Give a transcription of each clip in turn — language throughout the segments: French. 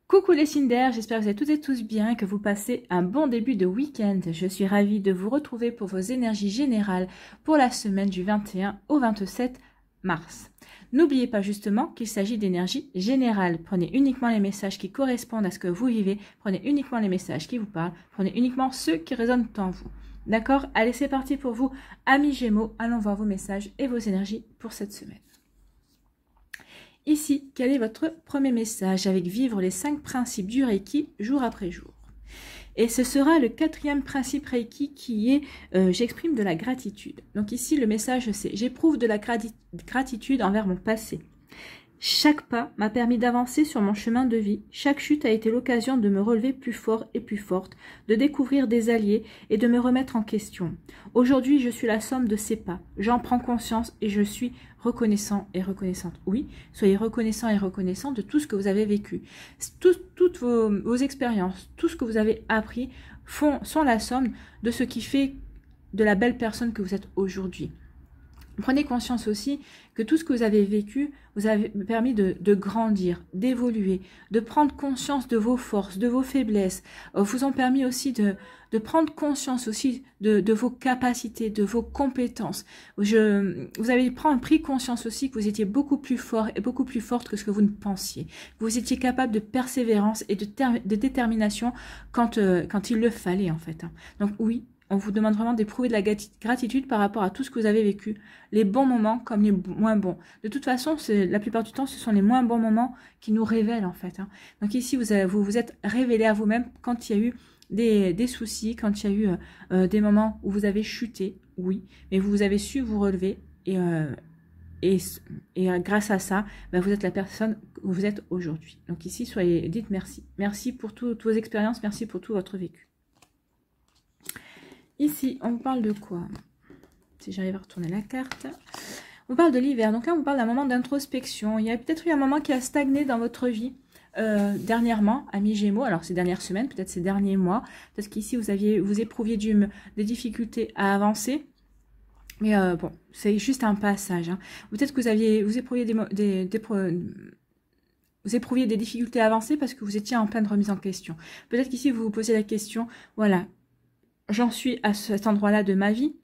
Coucou les signes d'air, j'espère que vous êtes toutes et tous bien, que vous passez un bon début de week-end. Je suis ravie de vous retrouver pour vos énergies générales pour la semaine du 21 au 27 mars. N'oubliez pas justement qu'il s'agit d'énergie générale. Prenez uniquement les messages qui correspondent à ce que vous vivez, prenez uniquement les messages qui vous parlent, prenez uniquement ceux qui résonnent en vous. D'accord? Allez, c'est parti pour vous, amis Gémeaux. Allons voir vos messages et vos énergies pour cette semaine. Ici, quel est votre premier message avec vivre les 5 principes du Reiki jour après jour? Et ce sera le 4e principe Reiki qui est j'exprime de la gratitude. Donc ici, le message c'est j'éprouve de la gratitude envers mon passé. Chaque pas m'a permis d'avancer sur mon chemin de vie. Chaque chute a été l'occasion de me relever plus fort et plus forte, de découvrir des alliés et de me remettre en question. Aujourd'hui, je suis la somme de ces pas. J'en prends conscience et je suis reconnaissant et reconnaissante. Oui, soyez reconnaissant et reconnaissant de tout ce que vous avez vécu. Toutes vos expériences, tout ce que vous avez appris sont la somme de ce qui fait de la belle personne que vous êtes aujourd'hui. Prenez conscience aussi que tout ce que vous avez vécu vous a permis de grandir, d'évoluer, de prendre conscience de vos forces, de vos faiblesses, vous ont permis aussi de prendre conscience aussi de vos capacités, de vos compétences. Vous avez pris conscience aussi que vous étiez beaucoup plus fort et beaucoup plus forte que ce que vous ne pensiez. Vous étiez capable de persévérance et de détermination quand il le fallait en fait. Donc oui, on vous demande vraiment d'éprouver de la gratitude par rapport à tout ce que vous avez vécu, les bons moments comme les moins bons. De toute façon, la plupart du temps, ce sont les moins bons moments qui nous révèlent en fait. Donc ici, vous vous êtes révélé à vous-même quand il y a eu des soucis, quand il y a eu des moments où vous avez chuté, oui, mais vous avez su vous relever et grâce à ça, vous êtes la personne que vous êtes aujourd'hui. Donc ici, dites merci. Merci pour toutes vos expériences, merci pour tout votre vécu. Ici, on parle de quoi? Si j'arrive à retourner la carte. On parle de l'hiver. Donc là, on parle d'un moment d'introspection. Il y a peut-être eu un moment qui a stagné dans votre vie dernièrement, amis Gémeaux. Alors, ces dernières semaines, peut-être ces derniers mois. Peut-être qu'ici, vous éprouviez des difficultés à avancer. Mais bon, c'est juste un passage. Peut-être que vous éprouviez vous éprouviez des difficultés à avancer parce que vous étiez en pleine remise en question. Peut-être qu'ici, vous vous posez la question, voilà, j'en suis à cet endroit-là de ma vie.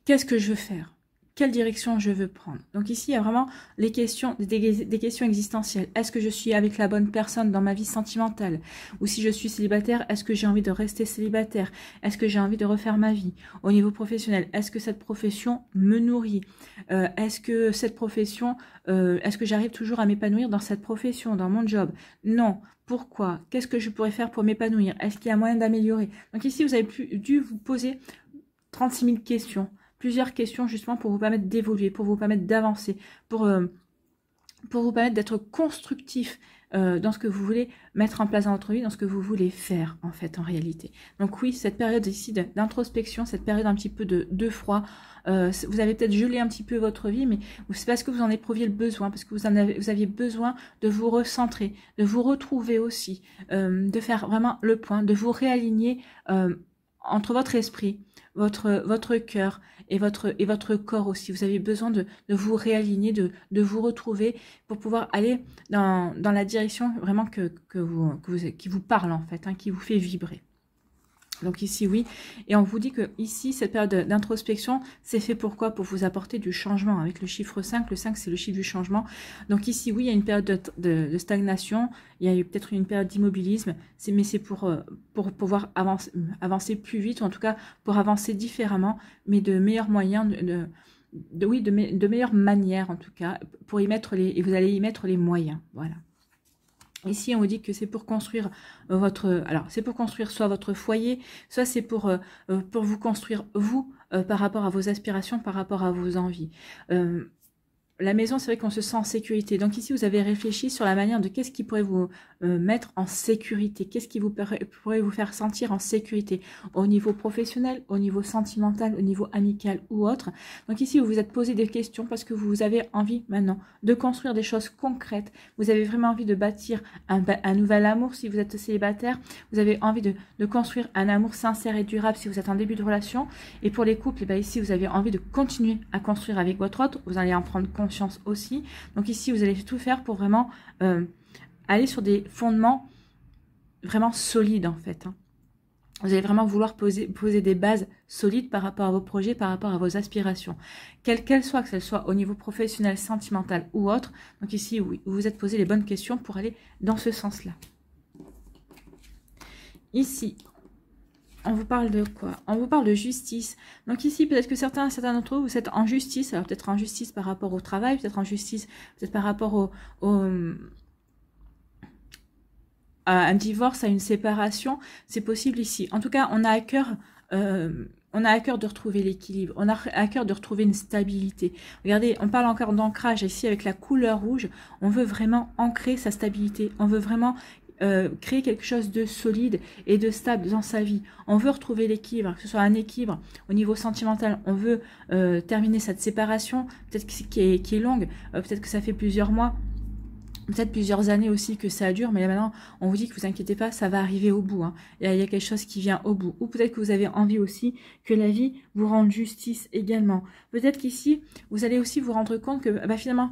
Qu'est-ce que je veux faire? Quelle direction je veux prendre? Donc ici, il y a vraiment des questions existentielles. Est-ce que je suis avec la bonne personne dans ma vie sentimentale? Ou si je suis célibataire, est-ce que j'ai envie de rester célibataire? Est-ce que j'ai envie de refaire ma vie? Au niveau professionnel, est-ce que cette profession me nourrit? Est-ce que cette profession, est-ce que j'arrive toujours à m'épanouir dans cette profession, dans mon job? Non. Pourquoi? Qu'est-ce que je pourrais faire pour m'épanouir? Est-ce qu'il y a moyen d'améliorer? Donc ici, vous avez dû vous poser 36 000 questions. Plusieurs questions justement pour vous permettre d'évoluer, pour vous permettre d'avancer, pour vous permettre d'être constructif dans ce que vous voulez mettre en place dans votre vie, dans ce que vous voulez faire en fait en réalité. Donc oui, cette période ici d'introspection, cette période un petit peu de froid, vous avez peut-être gelé un petit peu votre vie, mais c'est parce que vous en éprouviez le besoin, parce que vous aviez besoin de vous recentrer, de vous retrouver aussi, de faire vraiment le point, de vous réaligner entre votre esprit, votre cœur et votre corps aussi. Vous avez besoin de vous réaligner, de vous retrouver pour pouvoir aller dans la direction vraiment qui vous parle en fait, qui vous fait vibrer. Donc ici, oui. Et on vous dit que ici, cette période d'introspection, c'est fait pourquoi? Pour vous apporter du changement. Avec le chiffre 5, le 5, c'est le chiffre du changement. Donc ici, oui, il y a une période de stagnation. Il y a eu peut-être une période d'immobilisme. Mais c'est pour pouvoir avancer plus vite, ou en tout cas, pour avancer différemment, mais de meilleurs moyens, de meilleures manières, en tout cas, et vous allez y mettre les moyens. Voilà. Ici, on vous dit que c'est pour construire c'est pour construire soit votre foyer, soit c'est pour vous construire vous par rapport à vos aspirations, par rapport à vos envies. La maison, c'est vrai qu'on se sent en sécurité. Donc ici, vous avez réfléchi sur la manière de qu'est-ce qui pourrait vous mettre en sécurité. Qu'est-ce qui pourrait vous faire sentir en sécurité au niveau professionnel, au niveau sentimental, au niveau amical ou autre. Donc ici, vous vous êtes posé des questions parce que vous avez envie maintenant de construire des choses concrètes. Vous avez vraiment envie de bâtir un nouvel amour si vous êtes célibataire. Vous avez envie de construire un amour sincère et durable si vous êtes en début de relation. Et pour les couples, ici, vous avez envie de continuer à construire avec votre autre. Vous allez en prendre conscience aussi. Donc ici, vous allez tout faire pour vraiment aller sur des fondements vraiment solides en fait. Vous allez vraiment vouloir poser des bases solides par rapport à vos projets, par rapport à vos aspirations. Quelles qu'elles soient, que ce soit au niveau professionnel, sentimental ou autre. Donc ici, oui, vous vous êtes posé les bonnes questions pour aller dans ce sens-là. Ici, on vous parle de quoi? On vous parle de justice. Donc ici, peut-être que certains d'entre vous êtes en justice. Alors peut-être en justice par rapport au travail, peut-être en justice, peut-être par rapport à un divorce, à une séparation. C'est possible ici. En tout cas, on a à cœur de retrouver l'équilibre. On a à cœur de retrouver une stabilité. Regardez, on parle encore d'ancrage ici avec la couleur rouge. On veut vraiment ancrer sa stabilité. On veut vraiment créer quelque chose de solide et de stable dans sa vie. On veut retrouver l'équilibre, que ce soit un équilibre au niveau sentimental. On veut terminer cette séparation, peut-être qui est longue, peut-être que ça fait plusieurs mois, peut-être plusieurs années aussi que ça dure, mais là maintenant, on vous dit que vous inquiétez pas, ça va arriver au bout. Hein. Il y a quelque chose qui vient au bout. Ou peut-être que vous avez envie aussi que la vie vous rende justice également. Peut-être qu'ici, vous allez aussi vous rendre compte que finalement,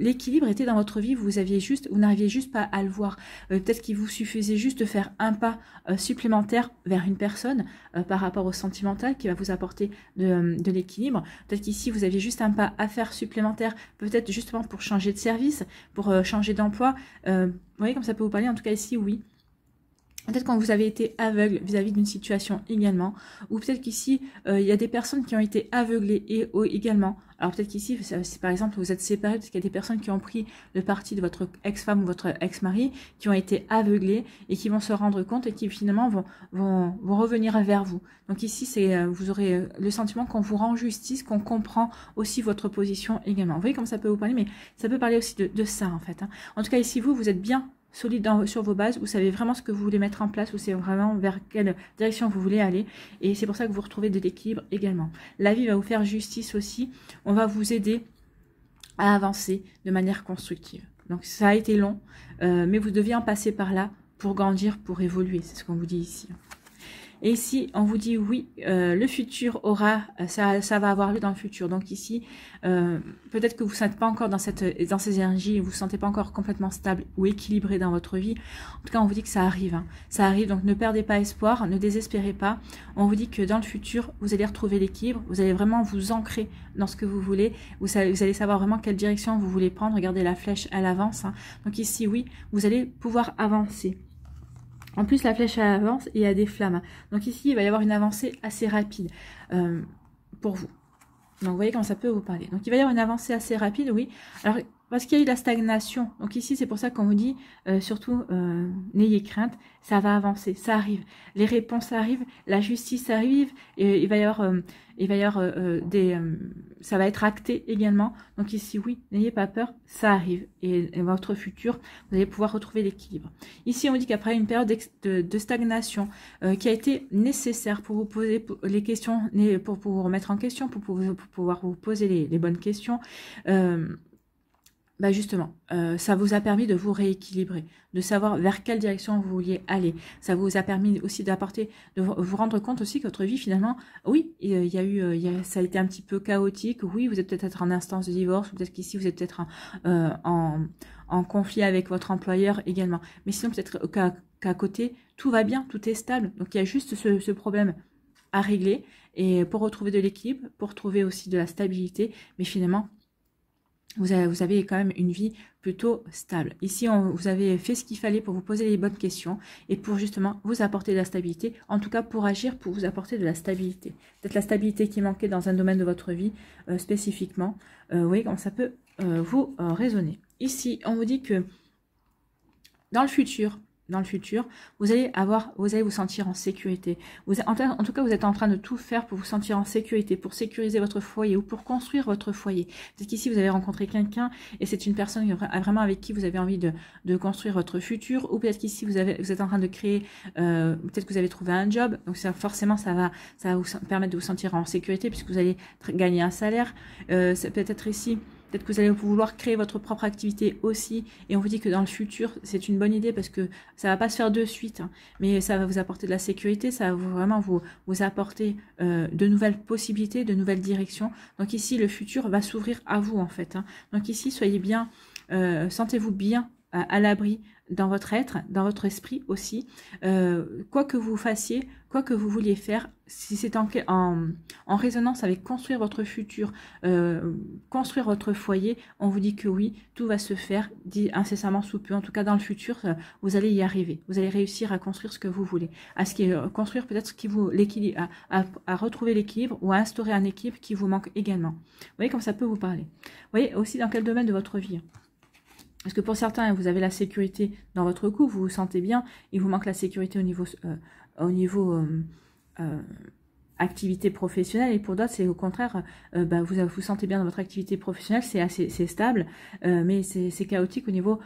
l'équilibre était dans votre vie, vous n'arriviez juste pas à le voir. Peut-être qu'il vous suffisait juste de faire un pas supplémentaire vers une personne par rapport au sentimental qui va vous apporter de l'équilibre. Peut-être qu'ici, vous aviez juste un pas à faire supplémentaire, peut-être justement pour changer de service, pour changer d'emploi. Vous voyez comme ça peut vous parler. En tout cas ici, oui. Peut-être quand vous avez été aveugle vis-à-vis d'une situation également. Ou peut-être qu'ici, il y a des personnes qui ont été aveuglées également. Alors peut-être qu'ici, si par exemple vous êtes séparés, parce qu'il y a des personnes qui ont pris le parti de votre ex-femme ou votre ex-mari, qui ont été aveuglées et qui vont se rendre compte et qui finalement vont revenir vers vous. Donc ici, vous aurez le sentiment qu'on vous rend justice, qu'on comprend aussi votre position également. Vous voyez comme ça peut vous parler, mais ça peut parler aussi de ça en fait. Hein. En tout cas ici, vous êtes bien solide sur vos bases, vous savez vraiment ce que vous voulez mettre en place, vous savez vraiment vers quelle direction vous voulez aller, et c'est pour ça que vous retrouvez de l'équilibre également. La vie va vous faire justice aussi, on va vous aider à avancer de manière constructive. Donc ça a été long, mais vous deviez en passer par là pour grandir, pour évoluer, c'est ce qu'on vous dit ici. Et ici, on vous dit oui, le futur aura, ça va avoir lieu dans le futur. Donc ici, peut-être que vous ne sentez pas encore dans ces énergies, vous ne vous sentez pas encore complètement stable ou équilibré dans votre vie. En tout cas, on vous dit que ça arrive. Hein. Ça arrive, donc ne perdez pas espoir, ne désespérez pas. On vous dit que dans le futur, vous allez retrouver l'équilibre, vous allez vraiment vous ancrer dans ce que vous voulez. Vous allez savoir vraiment quelle direction vous voulez prendre. Regardez la flèche, elle avance. Hein. Donc ici, oui, vous allez pouvoir avancer. En plus, la flèche avance et il y a des flammes. Donc ici, il va y avoir une avancée assez rapide pour vous. Donc vous voyez comment ça peut vous parler. Donc il va y avoir une avancée assez rapide, oui. Alors parce qu'il y a eu la stagnation. Donc ici, c'est pour ça qu'on vous dit, surtout, n'ayez crainte, ça va avancer, ça arrive. Les réponses arrivent, la justice arrive, et il va y avoir, ça va être acté également. Donc ici, oui, n'ayez pas peur, ça arrive. Et votre futur, vous allez pouvoir retrouver l'équilibre. Ici, on vous dit qu'après une période de stagnation qui a été nécessaire pour vous poser les questions, pour vous remettre en question, pour pouvoir vous poser les bonnes questions, justement, ça vous a permis de vous rééquilibrer, de savoir vers quelle direction vous vouliez aller. Ça vous a permis aussi de vous rendre compte aussi que votre vie finalement, oui, ça a été un petit peu chaotique. Oui, vous êtes peut-être en instance de divorce, peut-être qu'ici vous êtes peut-être en conflit avec votre employeur également. Mais sinon peut-être qu'à côté tout va bien, tout est stable. Donc il y a juste ce problème à régler et pour retrouver de l'équilibre, pour trouver aussi de la stabilité, mais finalement vous avez quand même une vie plutôt stable. Ici, vous avez fait ce qu'il fallait pour vous poser les bonnes questions et pour justement vous apporter de la stabilité. En tout cas, pour agir, pour vous apporter de la stabilité. Peut-être la stabilité qui manquait dans un domaine de votre vie spécifiquement. Vous voyez comment ça peut vous résonner. Ici, on vous dit que dans le futur, vous allez vous sentir en sécurité. En tout cas, vous êtes en train de tout faire pour vous sentir en sécurité, pour sécuriser votre foyer ou pour construire votre foyer. Peut-être qu'ici, vous avez rencontré quelqu'un et c'est une personne vraiment avec qui vous avez envie de construire votre futur. Ou peut-être qu'ici, vous êtes en train de créer, peut-être que vous avez trouvé un job. Donc forcément, ça va vous permettre de vous sentir en sécurité puisque vous allez gagner un salaire. Ça peut être ici. Peut-être que vous allez vouloir créer votre propre activité aussi. Et on vous dit que dans le futur, c'est une bonne idée parce que ça va pas se faire de suite. Hein, mais ça va vous apporter de la sécurité. Ça va vraiment vous apporter de nouvelles possibilités, de nouvelles directions. Donc ici, le futur va s'ouvrir à vous en fait. Hein. Donc ici, soyez bien, sentez-vous bien à l'abri dans votre être, dans votre esprit aussi. Quoi que vous fassiez, quoi que vous vouliez faire, si c'est en résonance avec construire votre futur, construire votre foyer, on vous dit que oui, tout va se faire incessamment sous peu. En tout cas, dans le futur, vous allez y arriver. Vous allez réussir à construire ce que vous voulez, construire peut-être ce qui vous l'équilibre, à retrouver l'équilibre ou à instaurer un équilibre qui vous manque également. Vous voyez comme ça peut vous parler. Vous voyez aussi dans quel domaine de votre vie. Parce que pour certains, vous avez la sécurité dans votre couple, vous vous sentez bien, il vous manque la sécurité au niveau activité professionnelle, et pour d'autres, c'est au contraire, vous sentez bien dans votre activité professionnelle, c'est stable, mais c'est chaotique au niveau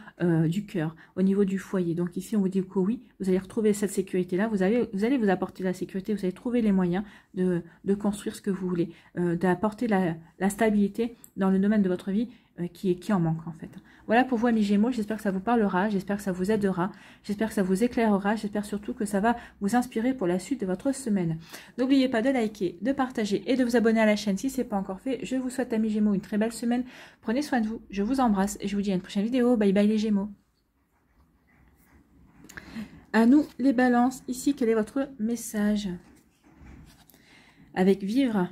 du cœur, au niveau du foyer. Donc ici, on vous dit que oui, vous allez retrouver cette sécurité-là, vous allez vous apporter la sécurité, vous allez trouver les moyens de construire ce que vous voulez, d'apporter la stabilité dans le domaine de votre vie qui en manque en fait. Voilà pour vous amis Gémeaux, j'espère que ça vous parlera, j'espère que ça vous aidera, j'espère que ça vous éclairera, j'espère surtout que ça va vous inspirer pour la suite de votre semaine. N'oubliez pas de liker, de partager et de vous abonner à la chaîne si ce n'est pas encore fait. Je vous souhaite amis Gémeaux une très belle semaine, prenez soin de vous, je vous embrasse et je vous dis à une prochaine vidéo, bye bye les Gémeaux. À nous les balances, ici quel est votre message? Avec vivre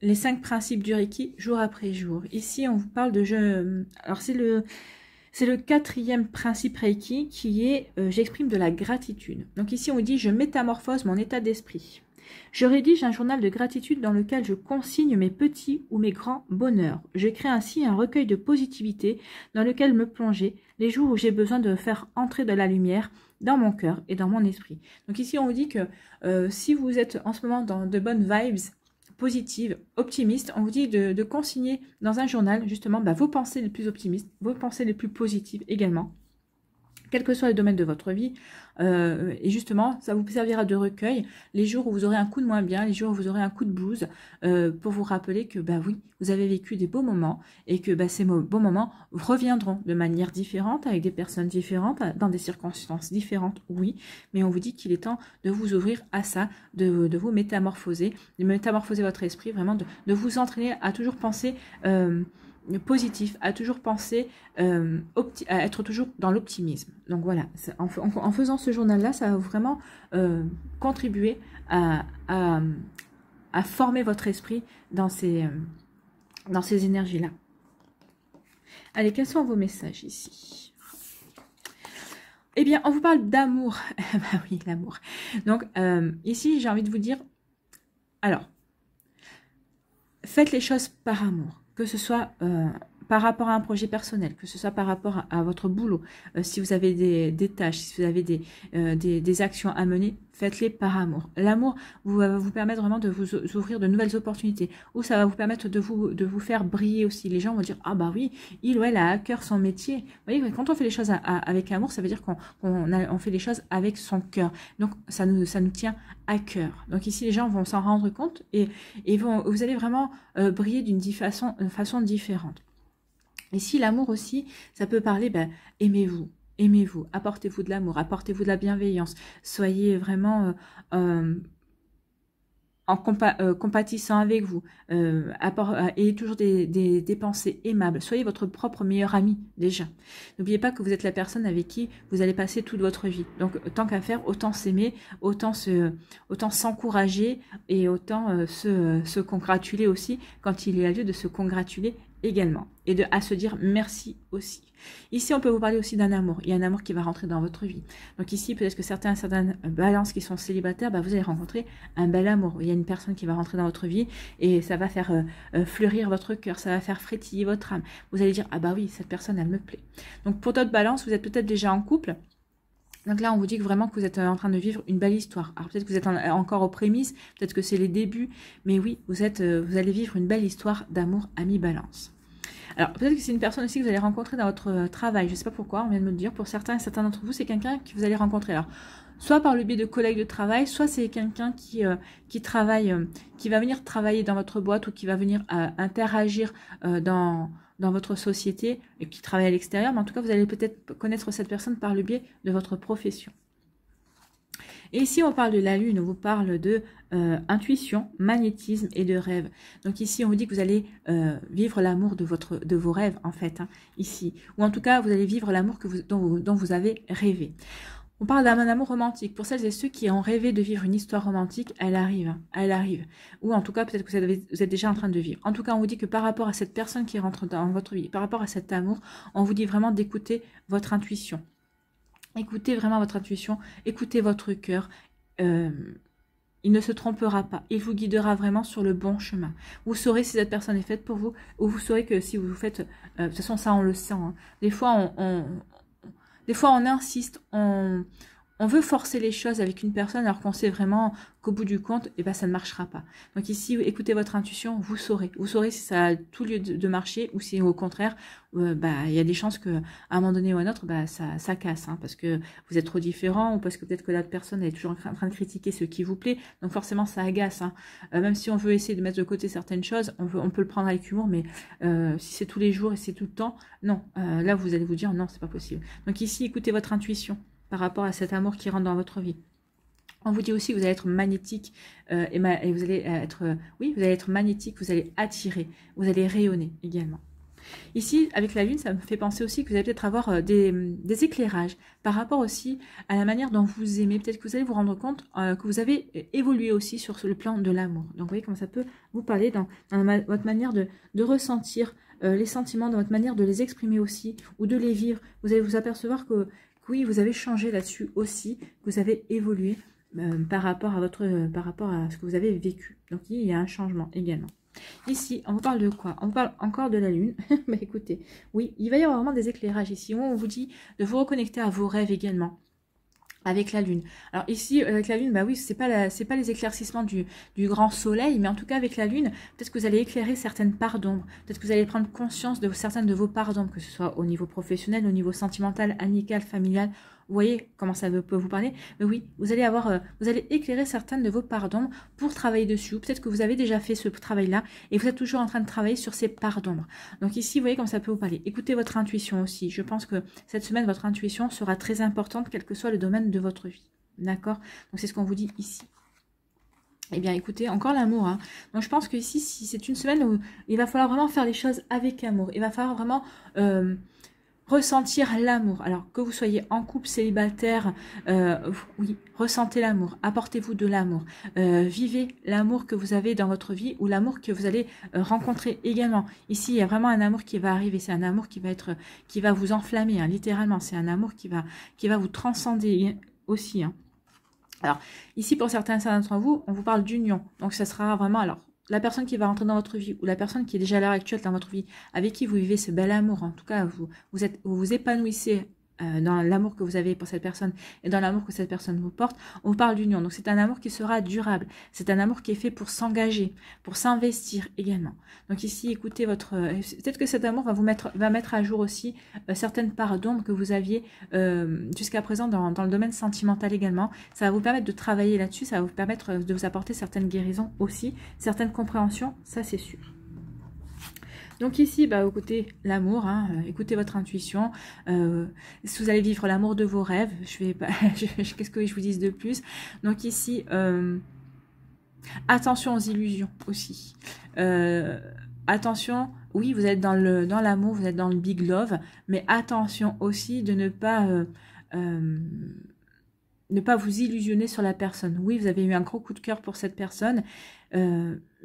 les 5 principes du Reiki, jour après jour. Ici, on vous parle de jeu. Alors, c'est le 4e principe Reiki qui est j'exprime de la gratitude. Donc ici, on vous dit je métamorphose mon état d'esprit. Je rédige un journal de gratitude dans lequel je consigne mes petits ou mes grands bonheurs. Je crée ainsi un recueil de positivité dans lequel me plonger les jours où j'ai besoin de faire entrer de la lumière dans mon cœur et dans mon esprit. Donc ici, on vous dit que si vous êtes en ce moment dans de bonnes vibes, positive, optimiste, on vous dit de consigner dans un journal justement vos pensées les plus optimistes, vos pensées les plus positives également, quel que soit le domaine de votre vie, et justement ça vous servira de recueil les jours où vous aurez un coup de moins bien, les jours où vous aurez un coup de blues, pour vous rappeler que oui, vous avez vécu des beaux moments et que ces beaux moments reviendront de manière différente, avec des personnes différentes, dans des circonstances différentes, oui, mais on vous dit qu'il est temps de vous ouvrir à ça, de vous métamorphoser, de métamorphoser votre esprit, vraiment de vous entraîner à toujours penser positif, à toujours penser, à être toujours dans l'optimisme. Donc voilà, en faisant ce journal-là, ça va vraiment contribuer à former votre esprit dans ces énergies-là. Allez, quels sont vos messages ici? Eh bien, on vous parle d'amour. Bah oui, l'amour. Donc, ici, j'ai envie de vous dire, alors, faites les choses par amour. Que ce soit par rapport à un projet personnel, que ce soit par rapport à votre boulot, si vous avez des tâches, si vous avez des actions à mener, faites-les par amour. L'amour va vous permettre vraiment de vous ouvrir de nouvelles opportunités, ou ça va vous permettre de vous faire briller aussi. Les gens vont dire, ah bah oui, il ou elle a à cœur son métier. Vous voyez, quand on fait les choses avec amour, ça veut dire qu'on fait les choses avec son cœur. Donc ça nous tient à cœur. Donc ici, les gens vont s'en rendre compte et vous allez vraiment briller d'une façon différente. Ici, l'amour aussi, ça peut parler, aimez-vous. Aimez-vous, apportez-vous de l'amour, apportez-vous de la bienveillance, soyez vraiment compatissant avec vous, ayez toujours des pensées aimables, soyez votre propre meilleur ami déjà. N'oubliez pas que vous êtes la personne avec qui vous allez passer toute votre vie. Donc tant qu'à faire, autant s'aimer, autant s'encourager et autant se congratuler aussi quand il y a lieu de se congratuler également et à se dire merci aussi. Ici, on peut vous parler aussi d'un amour. Il y a un amour qui va rentrer dans votre vie. Donc ici, peut-être que certaines balances qui sont célibataires, vous allez rencontrer un bel amour. Il y a une personne qui va rentrer dans votre vie et ça va faire fleurir votre cœur, ça va faire frétiller votre âme. Vous allez dire, ah bah oui, cette personne, elle me plaît. Donc pour d'autres balances, vous êtes peut-être déjà en couple. Donc là, on vous dit que vraiment que vous êtes en train de vivre une belle histoire. Alors peut-être que vous êtes encore aux prémices, peut-être que c'est les débuts, mais oui, vous allez vivre une belle histoire d'amour à mi-balance. Alors, peut-être que c'est une personne aussi que vous allez rencontrer dans votre travail. Je ne sais pas pourquoi, on vient de me le dire. Pour certains d'entre vous, c'est quelqu'un que vous allez rencontrer. Alors, soit par le biais de collègues de travail, soit c'est quelqu'un qui travaille, qui va venir travailler dans votre boîte ou qui va venir interagir dans votre société et qui travaille à l'extérieur. Mais en tout cas, vous allez peut-être connaître cette personne par le biais de votre profession. Et ici, on parle de la lune, on vous parle de intuition, magnétisme et de rêve. Donc ici, on vous dit que vous allez vivre l'amour de vos rêves, en fait, hein, ici. Ou en tout cas, vous allez vivre l'amour dont vous avez rêvé. On parle d'un amour romantique. Pour celles et ceux qui ont rêvé de vivre une histoire romantique, elle arrive, hein, elle arrive. Ou en tout cas, peut-être que vous êtes déjà en train de vivre. En tout cas, on vous dit que par rapport à cette personne qui rentre dans votre vie, par rapport à cet amour, on vous dit vraiment d'écouter votre intuition. Écoutez vraiment votre intuition, écoutez votre cœur. Il ne se trompera pas. Il vous guidera vraiment sur le bon chemin. Vous saurez si cette personne est faite pour vous, ou vous saurez que si vous faites... de toute façon, ça, on le sent. Hein. Des fois, on insiste, on veut forcer les choses avec une personne alors qu'on sait vraiment qu'au bout du compte, eh ben, ça ne marchera pas. Donc ici, écoutez votre intuition, vous saurez. Vous saurez si ça a tout lieu de marcher ou si au contraire, il y a des chances qu'à un moment donné ou à un autre, ça casse. Hein, parce que vous êtes trop différents ou parce que peut-être que la personne est toujours en train de critiquer ce qui vous plaît. Donc forcément, ça agace. Hein. Même si on veut essayer de mettre de côté certaines choses, on peut le prendre avec humour, mais si c'est tous les jours et c'est tout le temps, non. Là, vous allez vous dire, non, c'est pas possible. Donc ici, écoutez votre intuition par rapport à cet amour qui rentre dans votre vie. On vous dit aussi que vous allez être magnétique et vous allez être, vous allez être magnétique, vous allez attirer, vous allez rayonner également. Ici, avec la lune, ça me fait penser aussi que vous allez peut-être avoir des éclairages par rapport aussi à la manière dont vous aimez. Peut-être que vous allez vous rendre compte que vous avez évolué aussi sur le plan de l'amour. Donc, vous voyez comment ça peut vous parler dans votre manière de ressentir les sentiments, dans votre manière de les exprimer aussi ou de les vivre. Vous allez vous apercevoir que oui, vous avez changé là-dessus aussi, que vous avez évolué par rapport à ce que vous avez vécu. Donc, il y a un changement également. Ici, on vous parle de quoi? On vous parle encore de la lune. Mais écoutez, oui, il va y avoir vraiment des éclairages ici. On vous dit de vous reconnecter à vos rêves également. Avec la lune. Alors ici, avec la lune, oui, c'est pas les éclaircissements du grand soleil, mais en tout cas avec la lune, peut-être que vous allez éclairer certaines parts d'ombre. Peut-être que vous allez prendre conscience de certaines de vos parts d'ombre, que ce soit au niveau professionnel, au niveau sentimental, amical, familial. Vous voyez comment ça peut vous parler? Mais oui, vous allez éclairer certaines de vos parts d'ombre pour travailler dessus. Peut-être que vous avez déjà fait ce travail-là et vous êtes toujours en train de travailler sur ces parts d'ombre. Donc ici, vous voyez comment ça peut vous parler. Écoutez votre intuition aussi. Je pense que cette semaine, votre intuition sera très importante, quel que soit le domaine de votre vie. D'accord? Donc c'est ce qu'on vous dit ici. Eh bien, écoutez, encore l'amour. Hein. Donc, je pense que ici, si c'est une semaine où il va falloir vraiment faire les choses avec amour. Il va falloir vraiment ressentir l'amour. Alors, que vous soyez en couple, célibataire, oui, ressentez l'amour. Apportez-vous de l'amour. Vivez l'amour que vous avez dans votre vie ou l'amour que vous allez rencontrer également. Ici, il y a vraiment un amour qui va arriver. C'est un amour qui va vous enflammer, hein, littéralement. C'est un amour qui va vous transcender aussi, hein. Alors, ici, pour certains d'entre vous, on vous parle d'union. Donc, ça sera vraiment, alors, la personne qui va rentrer dans votre vie ou la personne qui est déjà à l'heure actuelle dans votre vie, avec qui vous vivez ce bel amour. En tout cas, vous vous épanouissez dans l'amour que vous avez pour cette personne et dans l'amour que cette personne vous porte. On vous parle d'union. Donc, c'est un amour qui sera durable. C'est un amour qui est fait pour s'engager, pour s'investir également. Donc, ici, écoutez peut-être que cet amour va mettre à jour aussi certaines parts d'ombre que vous aviez jusqu'à présent dans le domaine sentimental également. Ça va vous permettre de travailler là-dessus. Ça va vous permettre de vous apporter certaines guérisons aussi, certaines compréhensions. Ça, c'est sûr. Donc ici, écoutez l'amour, hein, écoutez votre intuition. Si vous allez vivre l'amour de vos rêves, qu'est-ce que je vous dise de plus? Donc ici, attention aux illusions aussi. Attention, oui, vous êtes dans l'amour, vous êtes dans le big love, mais attention aussi de ne pas vous illusionner sur la personne. Oui, vous avez eu un gros coup de cœur pour cette personne,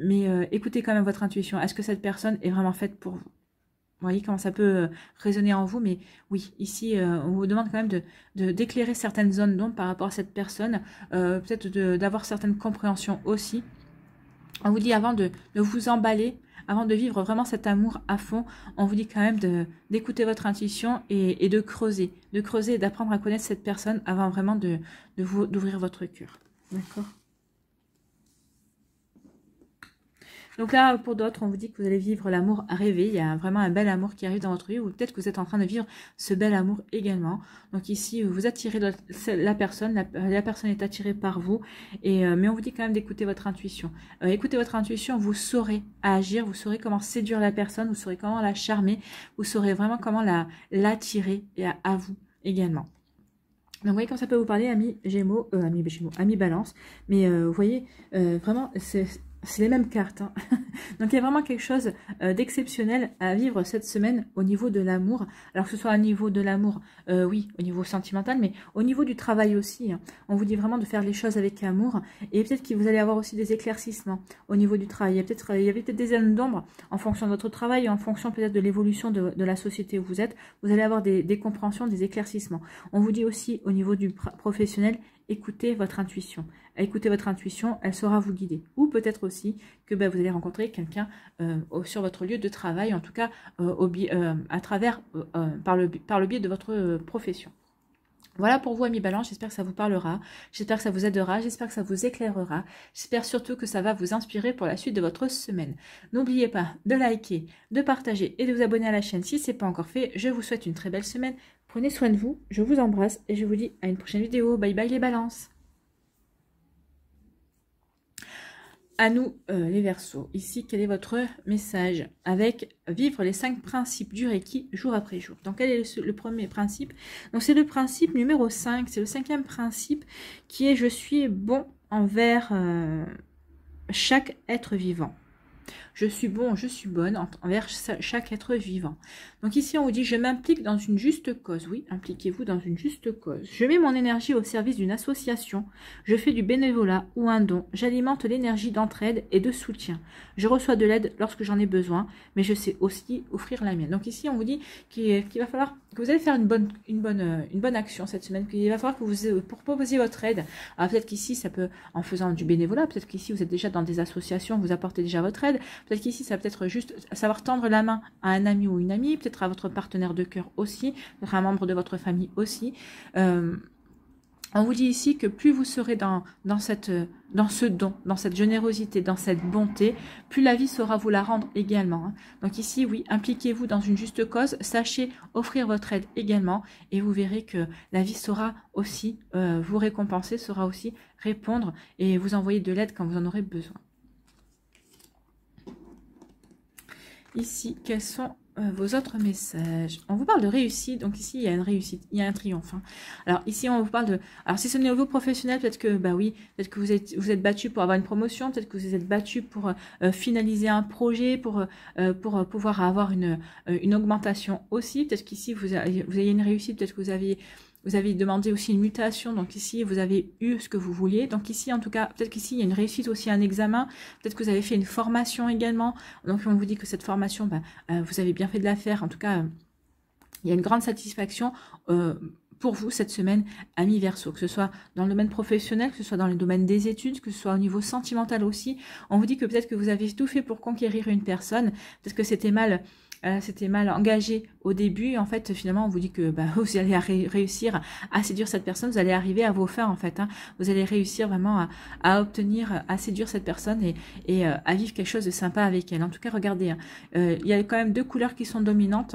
mais écoutez quand même votre intuition. Est-ce que cette personne est vraiment faite pour vous? Vous voyez comment ça peut résonner en vous, mais oui, ici, on vous demande quand même d'éclairer certaines zones d'ombre par rapport à cette personne, peut-être d'avoir certaines compréhensions aussi. On vous dit avant de vous emballer, avant de vivre vraiment cet amour à fond, on vous dit quand même d'écouter votre intuition et de creuser et d'apprendre à connaître cette personne avant vraiment d'ouvrir votre cœur. D'accord? Donc là, pour d'autres, on vous dit que vous allez vivre l'amour rêvé. Il y a vraiment un bel amour qui arrive dans votre vie, ou peut-être que vous êtes en train de vivre ce bel amour également. Donc ici, vous attirez la personne, la personne est attirée par vous, mais on vous dit quand même d'écouter votre intuition. Écoutez votre intuition, vous saurez agir, vous saurez comment séduire la personne, vous saurez comment la charmer, vous saurez vraiment comment l'attirer à vous également. Donc, vous voyez, quand ça peut vous parler, amis Gémeaux, amis Balance. Mais vous voyez, vraiment, c'est les mêmes cartes. Hein. Donc, il y a vraiment quelque chose d'exceptionnel à vivre cette semaine au niveau de l'amour. Alors que ce soit au niveau de l'amour, oui, au niveau sentimental, mais au niveau du travail aussi. Hein. On vous dit vraiment de faire les choses avec amour. Et peut-être que vous allez avoir aussi des éclaircissements au niveau du travail. Il y avait peut-être des zones d'ombre en fonction de votre travail, en fonction peut-être de l'évolution de la société où vous êtes. Vous allez avoir des compréhensions, des éclaircissements. On vous dit aussi au niveau du professionnel, écoutez votre intuition. Écoutez votre intuition, elle saura vous guider. Ou peut-être aussi que vous allez rencontrer quelqu'un sur votre lieu de travail, en tout cas à travers, par le biais de votre profession. Voilà pour vous, amis Balance, j'espère que ça vous parlera, j'espère que ça vous aidera, j'espère que ça vous éclairera, j'espère surtout que ça va vous inspirer pour la suite de votre semaine. N'oubliez pas de liker, de partager et de vous abonner à la chaîne si ce n'est pas encore fait. Je vous souhaite une très belle semaine, prenez soin de vous, je vous embrasse et je vous dis à une prochaine vidéo. Bye bye les balances. À nous, les Verseaux. Ici, quel est votre message avec vivre les 5 principes du Reiki jour après jour. Donc, quel est le premier principe? Donc, c'est le principe numéro 5. C'est le 5e principe qui est « Je suis bon envers chaque être vivant ». Je suis bon, je suis bonne envers chaque être vivant. Donc ici, on vous dit, je m'implique dans une juste cause. Oui, impliquez-vous dans une juste cause. Je mets mon énergie au service d'une association. Je fais du bénévolat ou un don. J'alimente l'énergie d'entraide et de soutien. Je reçois de l'aide lorsque j'en ai besoin, mais je sais aussi offrir la mienne. Donc ici, on vous dit qu'il va falloir que vous allez faire une bonne action cette semaine, qu'il va falloir que vous proposiez votre aide. Alors peut-être qu'ici, ça peut, en faisant du bénévolat, peut-être qu'ici, vous êtes déjà dans des associations, vous apportez déjà votre aide. Peut-être qu'ici, ça va peut-être juste savoir tendre la main à un ami ou une amie, peut-être à votre partenaire de cœur aussi, peut-être à un membre de votre famille aussi. On vous dit ici que plus vous serez dans ce don, dans cette générosité, dans cette bonté, plus la vie saura vous la rendre également. Hein. Donc ici, oui, impliquez-vous dans une juste cause, sachez offrir votre aide également et vous verrez que la vie saura aussi vous récompenser, saura aussi répondre et vous envoyer de l'aide quand vous en aurez besoin. Ici, quels sont vos autres messages? On vous parle de réussite, donc ici il y a une réussite, il y a un triomphe. Hein. Alors ici on vous parle de... Alors si c'est au niveau professionnel, peut-être que, bah oui, peut-être que vous êtes battu pour avoir une promotion, peut-être que vous êtes battu pour finaliser un projet, pour pouvoir avoir une augmentation aussi. Peut-être qu'ici vous avez une réussite, peut-être que vous avez demandé aussi une mutation, donc ici vous avez eu ce que vous vouliez. Donc ici en tout cas, peut-être qu'ici il y a une réussite aussi à un examen, peut-être que vous avez fait une formation également. Donc on vous dit que cette formation, vous avez bien fait de la faire. En tout cas, il y a une grande satisfaction pour vous cette semaine, amis Verseaux, que ce soit dans le domaine professionnel, que ce soit dans le domaine des études, que ce soit au niveau sentimental aussi. On vous dit que peut-être que vous avez tout fait pour conquérir une personne, peut-être que c'était mal engagé au début. En fait, finalement, on vous dit que vous allez réussir à séduire cette personne, vous allez arriver à vos fins, en fait. Hein. Vous allez réussir vraiment à obtenir, à séduire cette personne et à vivre quelque chose de sympa avec elle. En tout cas, regardez, hein, il y a quand même 2 couleurs qui sont dominantes.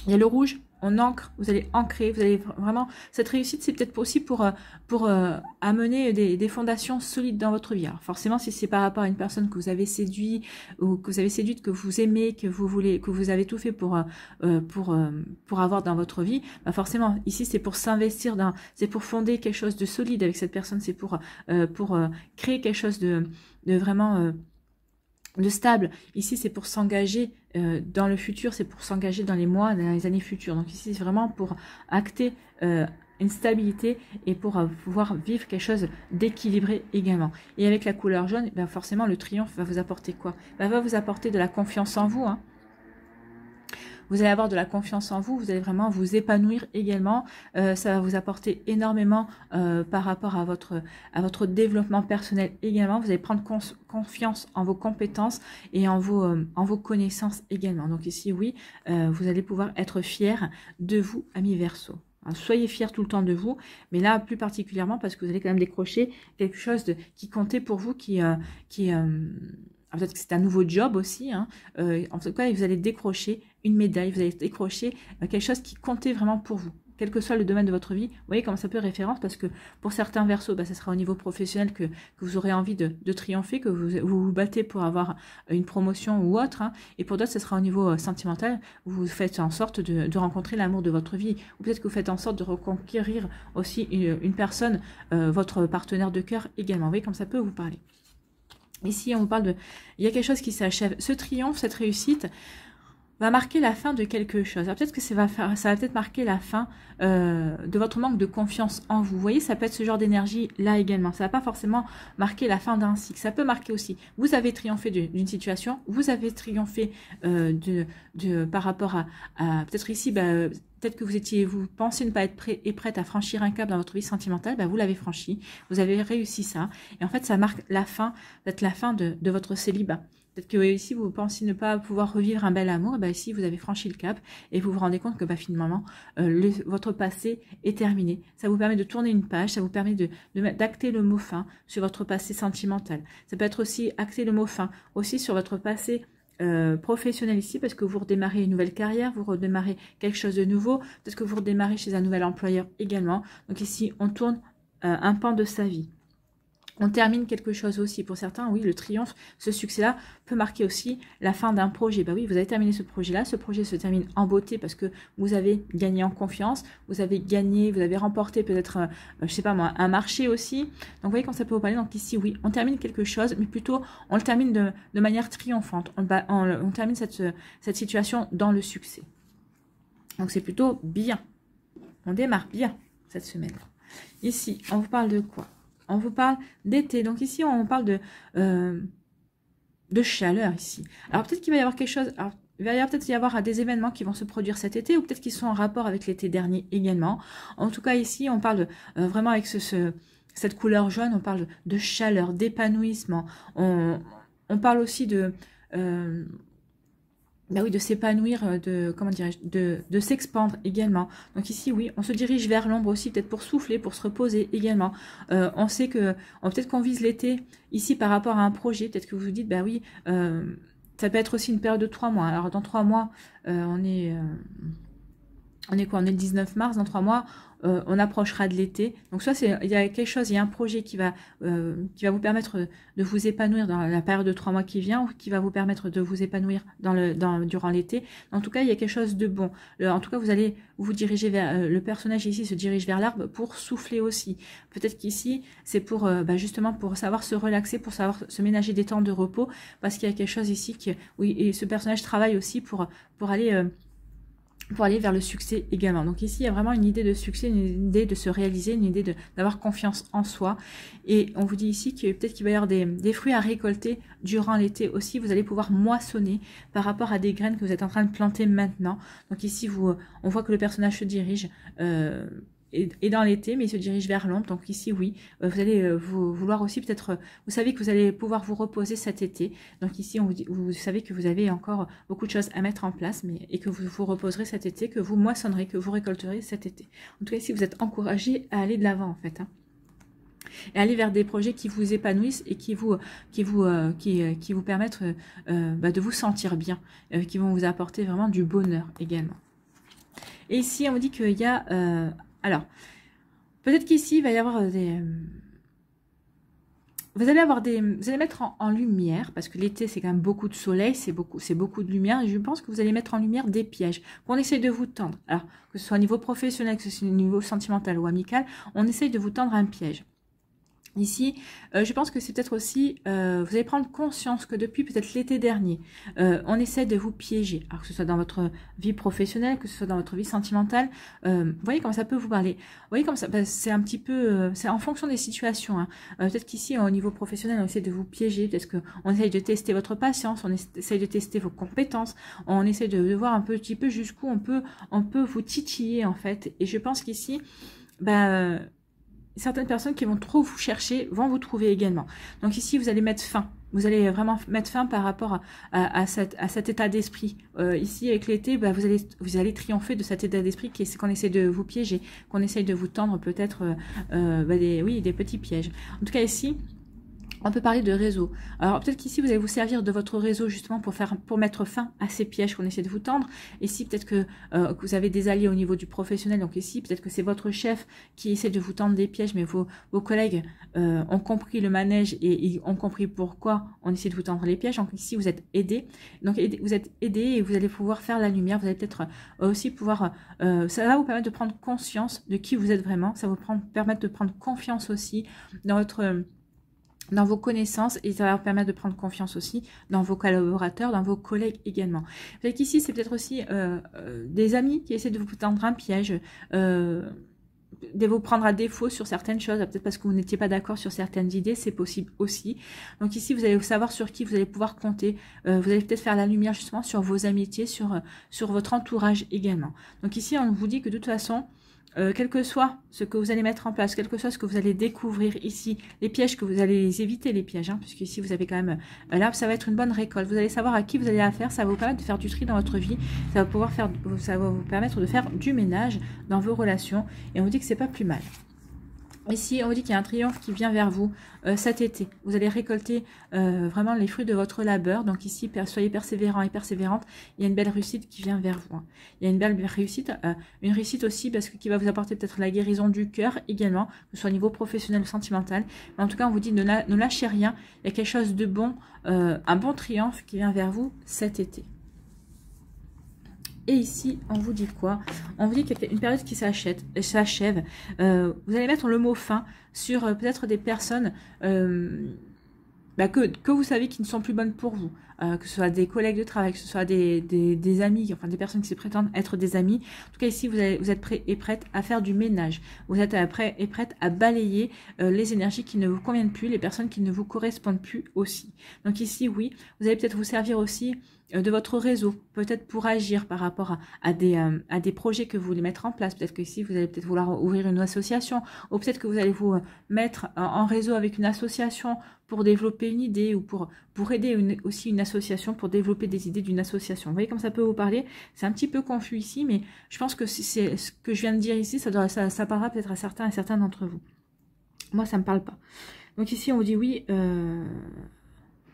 Il y a le rouge, on ancre, vous allez ancrer, vous allez vraiment... Cette réussite, c'est peut-être aussi pour amener des fondations solides dans votre vie. Alors forcément, si c'est par rapport à une personne que vous avez séduit ou que vous avez séduite, que vous aimez, que vous avez tout fait pour avoir dans votre vie, forcément, ici, c'est pour s'investir c'est pour fonder quelque chose de solide avec cette personne, c'est pour créer quelque chose de vraiment... de stable. Ici, c'est pour s'engager dans le futur, c'est pour s'engager dans les mois, dans les années futures. Donc ici, c'est vraiment pour acter une stabilité et pour pouvoir vivre quelque chose d'équilibré également. Et avec la couleur jaune, forcément, le triomphe va vous apporter quoi? Va vous apporter de la confiance en vous, hein. Vous allez avoir de la confiance en vous, vous allez vraiment vous épanouir également. Ça va vous apporter énormément par rapport à votre développement personnel également. Vous allez prendre confiance en vos compétences et en vos connaissances également. Donc ici, oui, vous allez pouvoir être fiers de vous, amis Verseaux. Soyez fiers tout le temps de vous, mais là plus particulièrement parce que vous allez quand même décrocher quelque chose qui comptait pour vous, peut-être que c'est un nouveau job aussi, hein. En tout cas, vous allez décrocher une médaille, vous allez décrocher quelque chose qui comptait vraiment pour vous. quel que soit le domaine de votre vie. Vous voyez comment ça peut référence, parce que pour certains Verseaux, ça sera au niveau professionnel que vous aurez envie de triompher, que vous battez pour avoir une promotion ou autre, hein. Et pour d'autres, ce sera au niveau sentimental, vous faites en sorte de rencontrer l'amour de votre vie, ou peut-être que vous faites en sorte de reconquérir aussi une personne, votre partenaire de cœur également. Vous voyez comme ça peut vous parler. Ici, on vous parle il y a quelque chose qui s'achève. Ce triomphe, cette réussite va marquer la fin de quelque chose. Peut-être que ça va peut-être marquer la fin de votre manque de confiance en vous. Vous voyez, ça peut être ce genre d'énergie là également. Ça va pas forcément marquer la fin d'un cycle. Ça peut marquer aussi, vous avez triomphé d'une situation, vous avez triomphé par rapport à peut-être ici, peut-être que vous pensez ne pas être prêt et prête à franchir un cap dans votre vie sentimentale, vous l'avez franchi, vous avez réussi ça. Et en fait, ça marque la fin, peut-être la fin de votre célibat. Peut-être que ici, vous pensez ne pas pouvoir revivre un bel amour. Ici, vous avez franchi le cap et vous vous rendez compte que finalement, votre passé est terminé. Ça vous permet de tourner une page, ça vous permet d'acter le mot fin sur votre passé sentimental. Ça peut être aussi acter le mot fin aussi sur votre passé professionnel ici, parce que vous redémarrez une nouvelle carrière, vous redémarrez quelque chose de nouveau. Peut-être que vous redémarrez chez un nouvel employeur également. Donc ici, on tourne un pan de sa vie. On termine quelque chose aussi. Pour certains, oui, le triomphe, ce succès-là peut marquer aussi la fin d'un projet. Oui, vous avez terminé ce projet-là. Ce projet se termine en beauté parce que vous avez gagné en confiance. Vous avez gagné, vous avez remporté peut-être, je sais pas moi, un marché aussi. Donc, vous voyez quand ça peut vous parler. Donc ici, oui, on termine quelque chose, mais plutôt, on le termine de manière triomphante. On termine cette situation dans le succès. Donc, c'est plutôt bien. On démarre bien cette semaine. Ici, on vous parle de quoi? On vous parle d'été. Donc ici, on parle de chaleur ici. Alors peut-être qu'il va y avoir quelque chose... Alors, il va peut-être y avoir des événements qui vont se produire cet été, ou peut-être qu'ils sont en rapport avec l'été dernier également. En tout cas, ici, on parle vraiment avec cette couleur jaune, on parle de chaleur, d'épanouissement. On parle aussi oui, de s'épanouir, comment dirais-je, de s'expandre également. Donc ici, oui, on se dirige vers l'ombre aussi, peut-être pour souffler, pour se reposer également. On sait que, peut-être qu'on vise l'été ici par rapport à un projet. Peut-être que vous vous dites, oui, ça peut être aussi une période de 3 mois. Alors dans 3 mois, on est quoi? On est le 19 mars, dans 3 mois, on approchera de l'été. Donc soit il y a quelque chose, il y a un projet qui va vous permettre de vous épanouir dans la période de 3 mois qui vient, ou qui va vous permettre de vous épanouir durant l'été. En tout cas, il y a quelque chose de bon. En tout cas, vous allez vous diriger vers, le personnage ici se dirige vers l'arbre pour souffler aussi. Peut-être qu'ici, c'est pour justement pour savoir se relaxer, pour savoir se ménager des temps de repos, parce qu'il y a quelque chose ici oui, et ce personnage travaille aussi pour aller vers le succès également. Donc ici, il y a vraiment une idée de succès, une idée de se réaliser, une idée d'avoir confiance en soi. Et on vous dit ici que peut-être qu'il va y avoir des fruits à récolter durant l'été aussi. Vous allez pouvoir moissonner par rapport à des graines que vous êtes en train de planter maintenant. Donc ici, on voit que le personnage se dirige et dans l'été, mais il se dirige vers l'ombre. Donc ici, oui, vous allez vouloir aussi peut-être, vous savez que vous allez pouvoir vous reposer cet été. Donc ici, vous savez que vous avez encore beaucoup de choses à mettre en place, et que vous vous reposerez cet été, que vous moissonnerez, que vous récolterez cet été. En tout cas, ici, vous êtes encouragé à aller de l'avant, en fait. Et aller vers des projets qui vous épanouissent et qui vous permettent de vous sentir bien, qui vont vous apporter vraiment du bonheur également. Et ici, on vous dit qu'il y a... alors, peut-être qu'ici, il va y avoir vous allez mettre en lumière, parce que l'été, c'est quand même beaucoup de soleil, c'est beaucoup de lumière, et je pense que vous allez mettre en lumière des pièges qu'on essaye de vous tendre. Alors, que ce soit au niveau professionnel, que ce soit au niveau sentimental ou amical, on essaye de vous tendre un piège. Ici, je pense que c'est peut-être aussi, vous allez prendre conscience que depuis peut-être l'été dernier, on essaie de vous piéger, alors que ce soit dans votre vie professionnelle, que ce soit dans votre vie sentimentale. Vous voyez comment ça peut vous parler. Vous voyez comme ça, c'est un petit peu, c'est en fonction des situations. Hein. Peut-être qu'ici, au niveau professionnel, on essaie de vous piéger, peut-être qu'on essaie de tester votre patience, on essaie de tester vos compétences, on essaie de voir un petit peu jusqu'où on peut vous titiller en fait. Et je pense qu'ici, certaines personnes qui vont trop vous chercher vont vous trouver également. Donc ici, vous allez mettre fin. Vous allez vraiment mettre fin par rapport à cet état d'esprit. Ici, avec l'été, vous allez triompher de cet état d'esprit qu'on essaie de vous piéger, qu'on essaie de vous tendre peut-être des petits pièges. En tout cas, ici, On peut parler de réseau. Alors peut-être qu'ici vous allez vous servir de votre réseau justement pour mettre fin à ces pièges qu'on essaie de vous tendre. Ici peut-être que vous avez des alliés au niveau du professionnel. Donc ici peut-être que c'est votre chef qui essaie de vous tendre des pièges, mais vos collègues ont compris le manège et ils ont compris pourquoi on essaie de vous tendre les pièges. Donc ici vous êtes aidé. Donc vous êtes aidé et vous allez pouvoir faire la lumière. Vous allez peut-être aussi pouvoir... ça va vous permettre de prendre conscience de qui vous êtes vraiment. Ça va vous permettre de prendre confiance aussi dans vos connaissances et ça va vous permettre de prendre confiance aussi dans vos collaborateurs, dans vos collègues également. Fait qu'ici, c'est peut-être aussi des amis qui essaient de vous tendre un piège, de vous prendre à défaut sur certaines choses, peut-être parce que vous n'étiez pas d'accord sur certaines idées, c'est possible aussi. Donc ici, vous allez savoir sur qui vous allez pouvoir compter. Vous allez peut-être faire la lumière justement sur vos amitiés, sur votre entourage également. Donc ici, on vous dit que de toute façon, quel que soit ce que vous allez mettre en place, quel que soit ce que vous allez découvrir ici, les pièges que vous allez les éviter, les pièges, hein, puisque ici vous avez quand même, là ça va être une bonne récolte, vous allez savoir à qui vous allez affaire, ça va vous permettre de faire du tri dans votre vie, ça va vous permettre de faire du ménage dans vos relations, et on vous dit que c'est pas plus mal. Ici, on vous dit qu'il y a un triomphe qui vient vers vous cet été. Vous allez récolter vraiment les fruits de votre labeur. Donc ici, soyez persévérants et persévérantes. Il y a une belle réussite qui vient vers vous. Hein. Il y a une belle réussite. Une réussite aussi parce que qui va vous apporter peut-être la guérison du cœur également, que ce soit au niveau professionnel ou sentimental. Mais en tout cas, on vous dit ne lâchez rien. Il y a quelque chose de bon, un bon triomphe qui vient vers vous cet été. Et ici, on vous dit quoi? On vous dit qu'il y a une période qui s'achève. Vous allez mettre le mot fin sur peut-être des personnes que vous savez qui ne sont plus bonnes pour vous. Que ce soit des collègues de travail, que ce soit des amis, enfin des personnes qui se prétendent être des amis. En tout cas, ici, vous êtes prêts et prêtes à faire du ménage. Vous êtes prêts et prêtes à balayer les énergies qui ne vous conviennent plus, les personnes qui ne vous correspondent plus aussi. Donc ici, oui, vous allez peut-être vous servir aussi de votre réseau, peut-être pour agir par rapport à des projets que vous voulez mettre en place. Peut-être que ici, vous allez peut-être vouloir ouvrir une association, ou peut-être que vous allez vous mettre en réseau avec une association pour développer une idée, ou pour aider aussi une association pour développer des idées d'une association. Vous voyez comme ça peut vous parler? C'est un petit peu confus ici, mais je pense que si c'est ce que je viens de dire ici, ça parlera peut-être à certains et certains d'entre vous. Moi, ça ne me parle pas. Donc ici, on vous dit oui...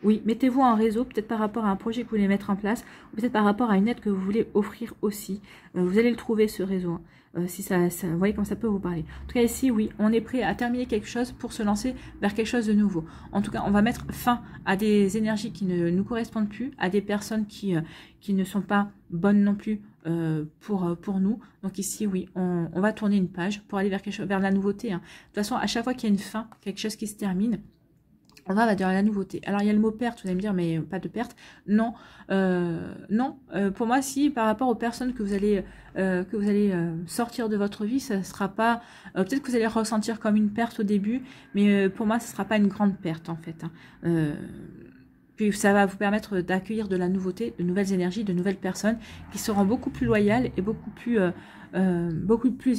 Oui, mettez-vous en réseau, peut-être par rapport à un projet que vous voulez mettre en place, ou peut-être par rapport à une aide que vous voulez offrir aussi. Vous allez le trouver, ce réseau. Si vous voyez comment ça peut vous parler. En tout cas, ici, oui, on est prêt à terminer quelque chose pour se lancer vers quelque chose de nouveau. En tout cas, on va mettre fin à des énergies qui ne nous correspondent plus, à des personnes qui ne sont pas bonnes non plus pour nous. Donc ici, oui, on va tourner une page pour aller vers la nouveauté. Hein. De toute façon, à chaque fois qu'il y a une fin, quelque chose qui se termine, on va dire la nouveauté. Alors, il y a le mot perte, vous allez me dire, mais pas de perte. Non, non. Pour moi, si, par rapport aux personnes que vous allez sortir de votre vie, ça ne sera pas... peut-être que vous allez ressentir comme une perte au début, mais pour moi, ce ne sera pas une grande perte, en fait. Hein. Puis ça va vous permettre d'accueillir de la nouveauté, de nouvelles énergies, de nouvelles personnes qui seront beaucoup plus loyales et beaucoup plus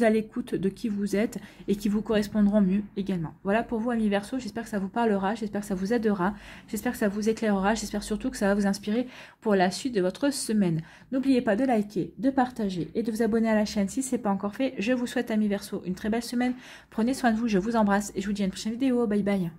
à l'écoute de qui vous êtes et qui vous correspondront mieux également. Voilà pour vous, amis Verseau, j'espère que ça vous parlera, j'espère que ça vous aidera, j'espère que ça vous éclairera, j'espère surtout que ça va vous inspirer pour la suite de votre semaine. N'oubliez pas de liker, de partager et de vous abonner à la chaîne si ce n'est pas encore fait. Je vous souhaite, amis Verseau, une très belle semaine, prenez soin de vous, je vous embrasse et je vous dis à une prochaine vidéo, bye bye.